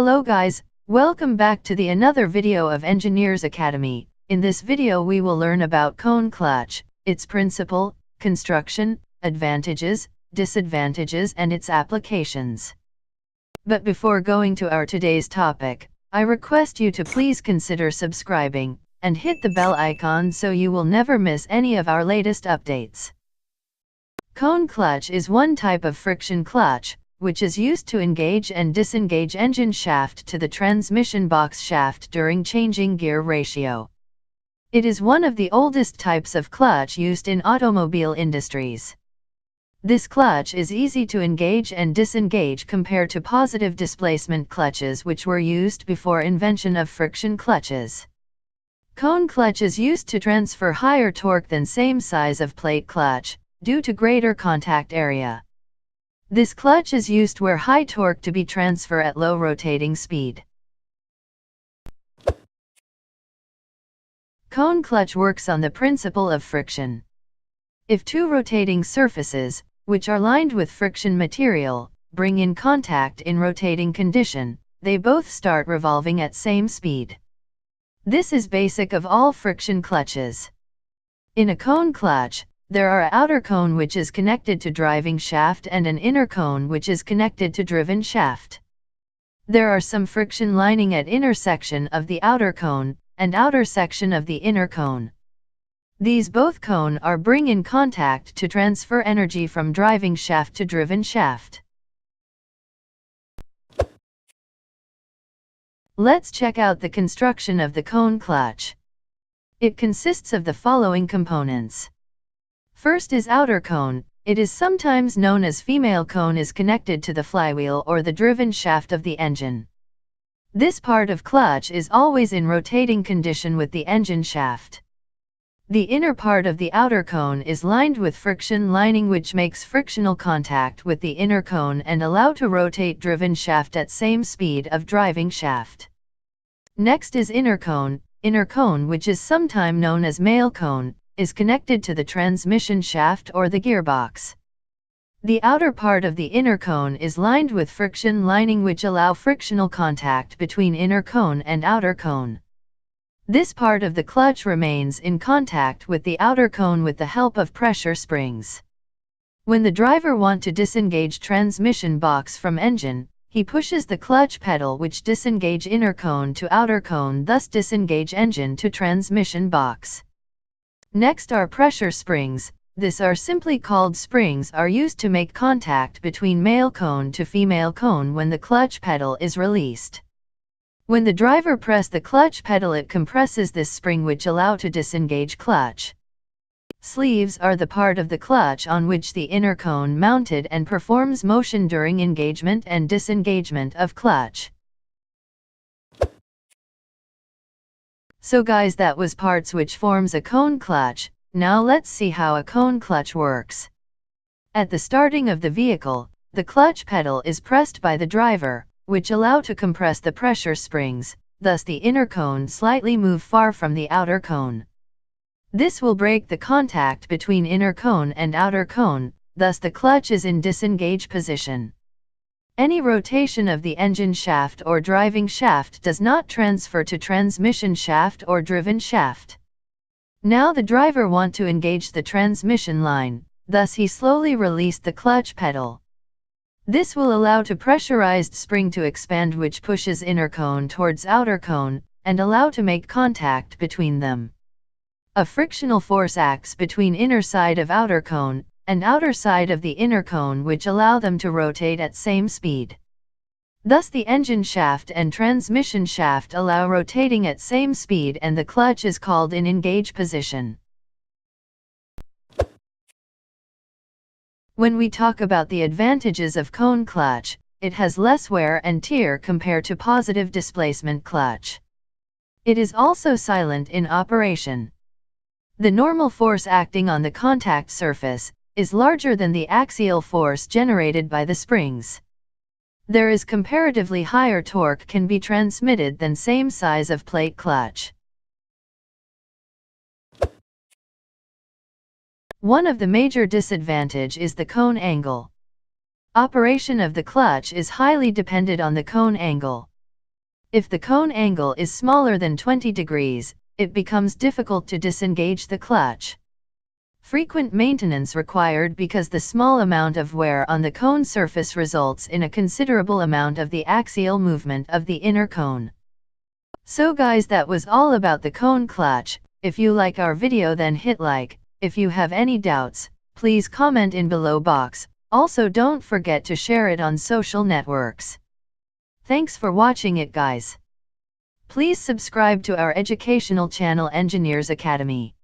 Hello guys, welcome back to another video of Engineers Academy. In this video we will learn about cone clutch, its principle, construction, advantages, disadvantages and its applications. But before going to our today's topic, I request you to please consider subscribing, and hit the bell icon so you will never miss any of our latest updates. Cone clutch is one type of friction clutch, which is used to engage and disengage engine shaft to the transmission box shaft during changing gear ratio. It is one of the oldest types of clutch used in automobile industries. This clutch is easy to engage and disengage compared to positive displacement clutches which were used before invention of friction clutches. Cone clutch is used to transfer higher torque than same size of plate clutch, due to greater contact area. This clutch is used where high torque to be transfer at low rotating speed. Cone clutch works on the principle of friction. If two rotating surfaces, which are lined with friction material, bring in contact in rotating condition, they both start revolving at same speed. This is basic of all friction clutches. In a cone clutch, there are an outer cone which is connected to driving shaft and an inner cone which is connected to driven shaft. There are some friction lining at inner section of the outer cone, and outer section of the inner cone. These both cone are bring in contact to transfer energy from driving shaft to driven shaft. Let's check out the construction of the cone clutch. It consists of the following components. First is outer cone. It is sometimes known as female cone, is connected to the flywheel or the driven shaft of the engine. This part of clutch is always in rotating condition with the engine shaft. The inner part of the outer cone is lined with friction lining which makes frictional contact with the inner cone and allow to rotate driven shaft at same speed of driving shaft. Next is inner cone. Inner cone, which is sometimes known as male cone, is connected to the transmission shaft or the gearbox. The outer part of the inner cone is lined with friction lining which allow frictional contact between inner cone and outer cone. This part of the clutch remains in contact with the outer cone with the help of pressure springs. When the driver wants to disengage transmission box from engine, he pushes the clutch pedal which disengage inner cone to outer cone, thus disengage engine to transmission box. Next are pressure springs. These are simply called springs, are used to make contact between male cone to female cone when the clutch pedal is released. When the driver press the clutch pedal, it compresses this spring which allow to disengage clutch. Sleeves are the part of the clutch on which the inner cone mounted and performs motion during engagement and disengagement of clutch. So guys, that was parts which forms a cone clutch. Now let's see how a cone clutch works. At the starting of the vehicle, the clutch pedal is pressed by the driver, which allow to compress the pressure springs, thus the inner cone slightly move far from the outer cone. This will break the contact between inner cone and outer cone, thus the clutch is in disengage position. Any rotation of the engine shaft or driving shaft does not transfer to transmission shaft or driven shaft. Now the driver wants to engage the transmission line, thus he slowly released the clutch pedal. This will allow to pressurized spring to expand which pushes inner cone towards outer cone, and allow to make contact between them. A frictional force acts between inner side of outer cone and outer side of the inner cone which allow them to rotate at same speed. Thus the engine shaft and transmission shaft allow rotating at same speed and the clutch is called in engage position. When we talk about the advantages of cone clutch, it has less wear and tear compared to positive displacement clutch. It is also silent in operation. The normal force acting on the contact surface is larger than the axial force generated by the springs. There is comparatively higher torque can be transmitted than same size of plate clutch. One of the major disadvantage is the cone angle. Operation of the clutch is highly dependent on the cone angle. If the cone angle is smaller than 20 degrees, it becomes difficult to disengage the clutch. Frequent maintenance required because the small amount of wear on the cone surface results in a considerable amount of the axial movement of the inner cone. So guys, that was all about the cone clutch. If you like our video, then hit like. If you have any doubts, please comment in below box. Also don't forget to share it on social networks. Thanks for watching it guys. Please subscribe to our educational channel Engineers Academy.